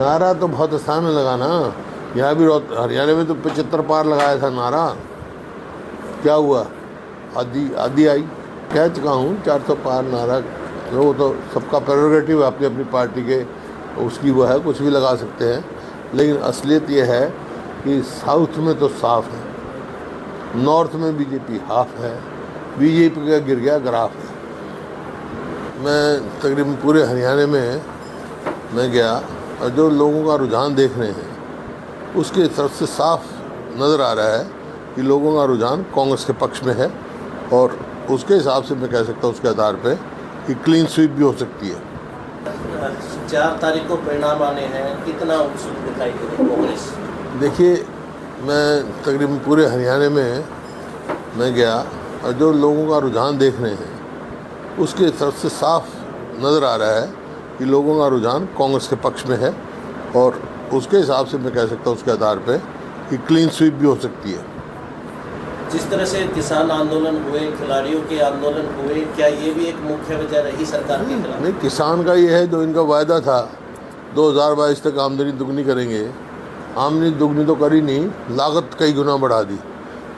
नारा तो बहुत आसान लगा ना। यहाँ भी हरियाणा में तो 75 पार लगाया था नारा। क्या हुआ? आधी आधी आई। कह चुका हूँ 400 पार नारा। वो तो सबका प्रेरोगेटिव है, अपनी अपनी पार्टी के उसकी वो है, कुछ भी लगा सकते हैं। लेकिन असलियत ये है कि साउथ में तो साफ है, नॉर्थ में बीजेपी हाफ है, बीजेपी का गिर गया ग्राफ है। मैं तकरीबन पूरे हरियाणा में मैं गया और जो लोगों का रुझान देख रहे हैं उसके तरफ से साफ नज़र आ रहा है कि लोगों का रुझान कांग्रेस के पक्ष में है। और उसके हिसाब से मैं कह सकता हूँ उसके आधार पे कि क्लीन स्वीप भी हो सकती है। 4 तारीख को परिणाम आने हैं, कितना उत्सुक दिखाई दे रही है कांग्रेस? देखिए, मैं तकरीबन पूरे हरियाणा में मैं गया और जो लोगों का रुझान देख रहे हैं उसके तरफ से साफ नज़र आ रहा है कि लोगों का रुझान कांग्रेस के पक्ष में है। और उसके हिसाब से मैं कह सकता हूँ उसके आधार पे कि क्लीन स्वीप भी हो सकती है। जिस तरह से किसान आंदोलन हुए, खिलाड़ियों के आंदोलन हुए, क्या ये भी एक मुख्य वजह रही सरकार के खिलाफ? नहीं, किसान का ये है जो इनका वायदा था 2022 तक आमदनी दुगनी करेंगे। आमदनी दुगनी तो करी नहीं, लागत कई गुना बढ़ा दी।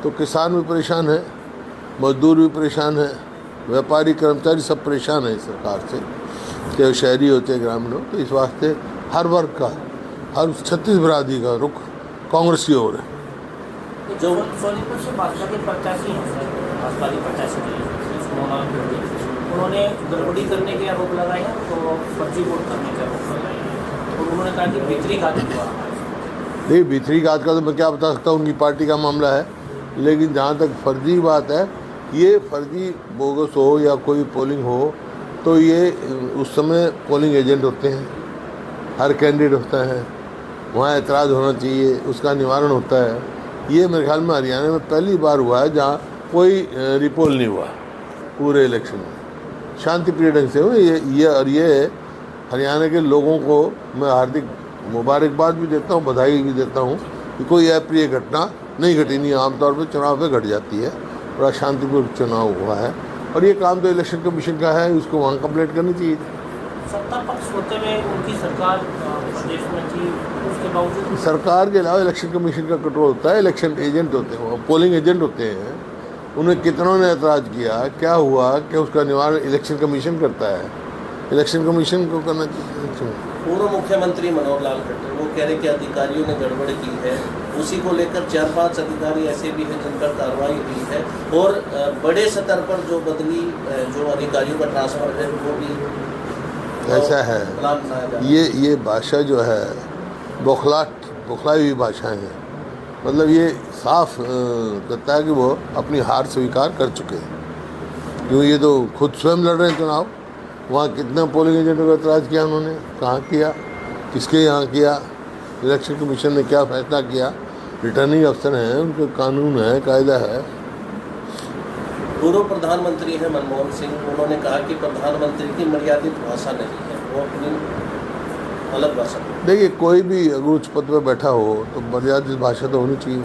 तो किसान भी परेशान है, मजदूर भी परेशान है, व्यापारी कर्मचारी सब परेशान है इस सरकार से, चाहे शहरी हो चाहे ग्रामीण हो। तो इस वास्ते हर वर्ग का, हर 36 बरादरी का रुख कांग्रेस की ओर है। जो सोनीपत से भाजपा के प्रत्याशी हैं सर, भाजपा के प्रत्याशी उन्होंने गड़बड़ी करने के आरोप लगाए हैं, तो फर्जी वोट करने के आरोप लगाए हैं और उन्होंने कहा कि भीतरी घात हुआ। नहीं, भीतरी घात का तो मैं क्या बता सकता हूँ, उनकी पार्टी का मामला है। लेकिन जहाँ तक फर्जी बात है, ये फर्जी बोगस हो या कोई पोलिंग हो तो ये उस समय पोलिंग एजेंट होते हैं, हर कैंडिडेट होता है, वहाँ एतराज़ होना चाहिए, उसका निवारण होता है। ये मेरे ख्याल में हरियाणा में पहली बार हुआ है जहाँ कोई रिपोल नहीं हुआ पूरे इलेक्शन में, शांतिप्रिय ढंग से हुए। ये हरियाणा के लोगों को मैं हार्दिक मुबारकबाद भी देता हूँ, बधाई भी देता हूँ कि कोई अप्रिय घटना नहीं घटी। नहीं, आमतौर पर चुनाव पे घट जाती है। बड़ा शांतिपूर्ण चुनाव हुआ है और ये काम तो इलेक्शन कमीशन का है, उसको वहाँ कंप्लीट करनी चाहिए। सत्ता पक्ष होते हुए उनकी सरकार प्रदेश में थी, उसके बावजूद सरकार के अलावा इलेक्शन कमीशन का कंट्रोल होता है। इलेक्शन एजेंट होते हैं, वो पोलिंग एजेंट होते हैं। उन्हें कितनों ने ऐतराज़ किया, क्या हुआ कि उसका निवारण इलेक्शन कमीशन करता है, इलेक्शन कमीशन को करना चाहिए। पूर्व मुख्यमंत्री मनोहर लाल खट्टर वो कह रहे कि अधिकारियों ने गड़बड़ की है, उसी को लेकर 4-5 अधिकारी ऐसे भी हैं जिन पर कार्रवाई हुई है और बड़े स्तर पर जो बदली जो अधिकारियों का ट्रांसफर है वो भी ऐसा है। ये भाषा जो है बौखलाई हुई भाषाएं हैं। मतलब ये साफ कहता है कि वो अपनी हार स्वीकार कर चुके हैं, क्यों ये तो खुद स्वयं लड़ रहे हैं चुनाव। वहाँ कितना पोलिंग एजेंटों का एतराज़ किया उन्होंने, कहाँ किया, किसके यहाँ किया, इलेक्शन कमीशन ने क्या फैसला किया। रिटर्निंग अफसर हैं, उनके कानून है, कायदा है। पूर्व प्रधानमंत्री हैं मनमोहन सिंह, उन्होंने कहा कि प्रधानमंत्री की मर्यादित भाषा नहीं है, वो अपनी अलग भाषा। देखिए, कोई भी अगर उच्च पद पर बैठा हो तो मर्यादित भाषा तो होनी चाहिए।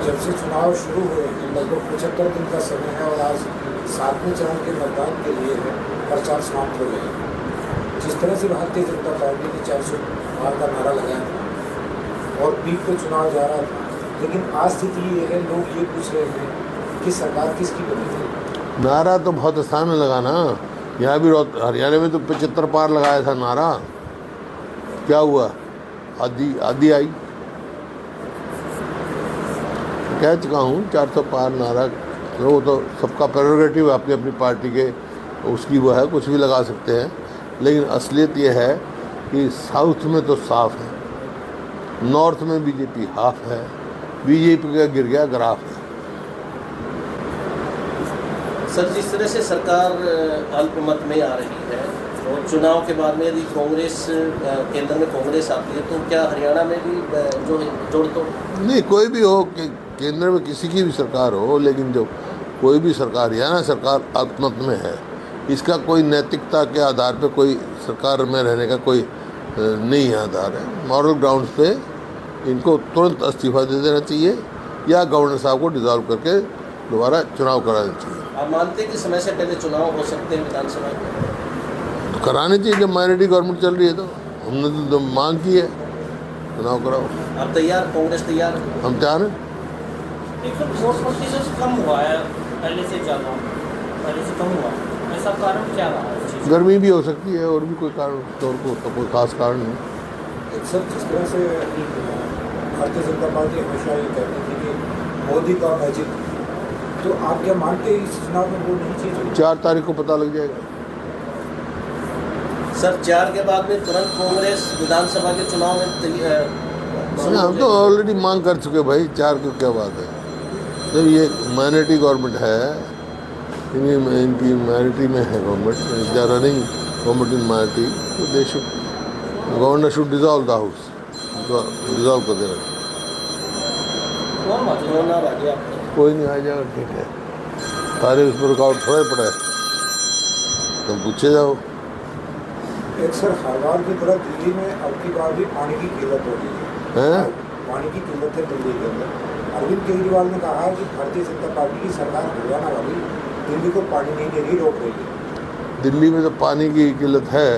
जब से चुनाव शुरू हुए हैं लगभग 75 दिन का समय है और आज 7वें चरण के मतदान के लिए प्रचार समाप्त हो गया। जिस तरह से भारतीय जनता पार्टी ने 400 पार का नारा लगाया था और पीक पे चुनाव जा रहा था, लेकिन आज स्थिति ये है, लोग ये पूछ रहे हैं कि सरकार किसकी बनेगी। नारा तो बहुत आसान लगा ना। यहाँ भी हरियाणा में तो 75 पार लगाया था नारा। क्या हुआ? आधी आई। कह चुका हूँ 400 पार नारा। वो तो सबका प्रेरोगेटिव है, अपनी अपनी पार्टी के उसकी वो है, कुछ भी लगा सकते हैं। लेकिन असलियत ये है कि साउथ में तो साफ है, नॉर्थ में बीजेपी हाफ है, बीजेपी का गिर गया ग्राफ है। सर, जिस तरह से सरकार अल्पमत में आ रही है और चुनाव के बाद में यदि कांग्रेस केंद्र में कांग्रेस आती है तो क्या हरियाणा में भी जो जोड़ तोड़? नहीं, कोई भी हो कि केंद्र में किसी की भी सरकार हो, लेकिन जो कोई भी सरकार, हरियाणा सरकार अल्पमत में है, इसका कोई नैतिकता के आधार पे कोई सरकार में रहने का कोई नहीं आधार है। मॉरल ग्राउंड्स पे इनको तुरंत इस्तीफा दे देना चाहिए या गवर्नर साहब को डिसॉल्व करके दोबारा चुनाव कराना चाहिए। आप मानते हैं कि समय से पहले चुनाव हो सकते हैं विधानसभा के? करानी चाहिए, जब माइनॉरिटी गवर्नमेंट चल रही है तो हमने तो मांग की है, चुनाव कराओ। आप तैयार, कांग्रेस तैयार? हम तैयार हैं। एक तो वोट प्रतिशत कम हुआ है पहले से ज़्यादा, पहले से कम हुआ, ऐसा कारण क्या रहा है इस चीज़? गर्मी भी हो सकती है और भी कोई कारण, तो और को कोई खास कारण नहीं। सर, जिस तरह से भारतीय जनता पार्टी हमेशा ये कहती थी कि मोदी का मैजिक, तो आप क्या मानते हैं इस चुनाव में वो नहीं चीज़? 4 तारीख को पता लग जाएगा। सर 4 के बाद में तुरंत कांग्रेस विधानसभा के चुनाव में नहीं, हम तो ऑलरेडी मांग कर चुके भाई, 4 की क्या बात है। जब ये माइनॉरिटी गवर्नमेंट है, इनकी माइनॉरिटी में है government, they are running government in minority, तो they should, governor should dissolve the house, dissolve कर देना। कौन बात है? चुनाव आ गया आपका? कोई नहीं, आ जाएगा, ठीक है। सारे उस पर रुकावट थोड़ा ही पड़ा है, तुम पूछे जाओ। एक सर, हर बार की तरह दिल्ली में अब की बार भी पानी की किल्लत हो गई है। पानी की किल्लत है दिल्ली के अंदर। अरविंद केजरीवाल ने कहा है कि भारतीय जनता पार्टी की सरकार हरियाणा वाली दिल्ली को पानी नहीं दे रही, रोक रही है। दिल्ली में तो पानी की किल्लत है,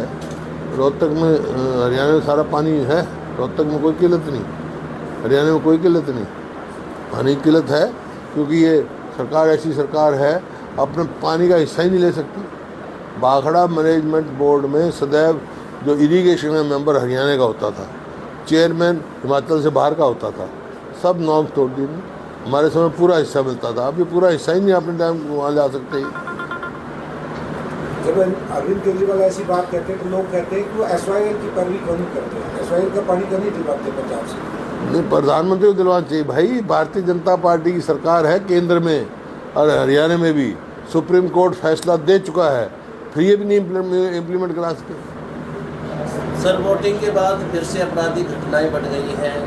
रोहतक में, हरियाणा में सारा पानी है, रोहतक में कोई किल्लत नहीं, हरियाणा में कोई किल्लत नहीं। पानी की किल्लत है क्योंकि ये सरकार ऐसी सरकार है, अपने पानी का हिस्सा ही नहीं ले सकती। भाखड़ा मैनेजमेंट बोर्ड में सदैव जो इरिगेशन में मेंबर हरियाणा का होता था, चेयरमैन हिमाचल से बाहर का होता था, सब नॉर्म्स तोड़ दिए। हमारे समय पूरा हिस्सा मिलता था, अब ये पूरा हिस्सा ही नहीं अपने टाइम वहाँ जा सकते। जब अरविंद केजरीवाल ऐसी बात कहते हैं तो लोग कहते हैं कि वो SYL की पैरवी क्यों नहीं करते हैं, SYL का पानी क्यों नहीं दिलवाते पंजाब से? नहीं, प्रधानमंत्री को दिलवाना चाहिए भाई। भारतीय जनता पार्टी की सरकार है केंद्र में और हरियाणा में भी, सुप्रीम कोर्ट फैसला दे चुका है, फिर ये भी नहीं इम्प्लीमेंट करा सके। सर वोटिंग के बाद फिर से आपराधिक घटनाएं बढ़ गई हैं,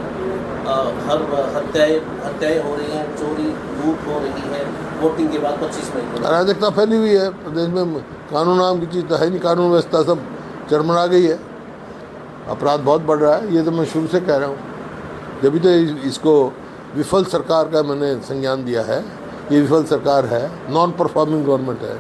हर हत्याएं हो रही हैं, चोरी लूट हो रही है वोटिंग के बाद 25 मई को। अराजकता फैली हुई है प्रदेश में, कानून नाम की चीज़ तो है नहीं, कानून व्यवस्था सब चरमरा गई है, अपराध बहुत बढ़ रहा है। ये तो मैं शुरू से कह रहा हूँ, जब भी तो इसको विफल सरकार का मैंने संज्ञान दिया है। ये विफल सरकार है, नॉन परफॉर्मिंग गवर्नमेंट है।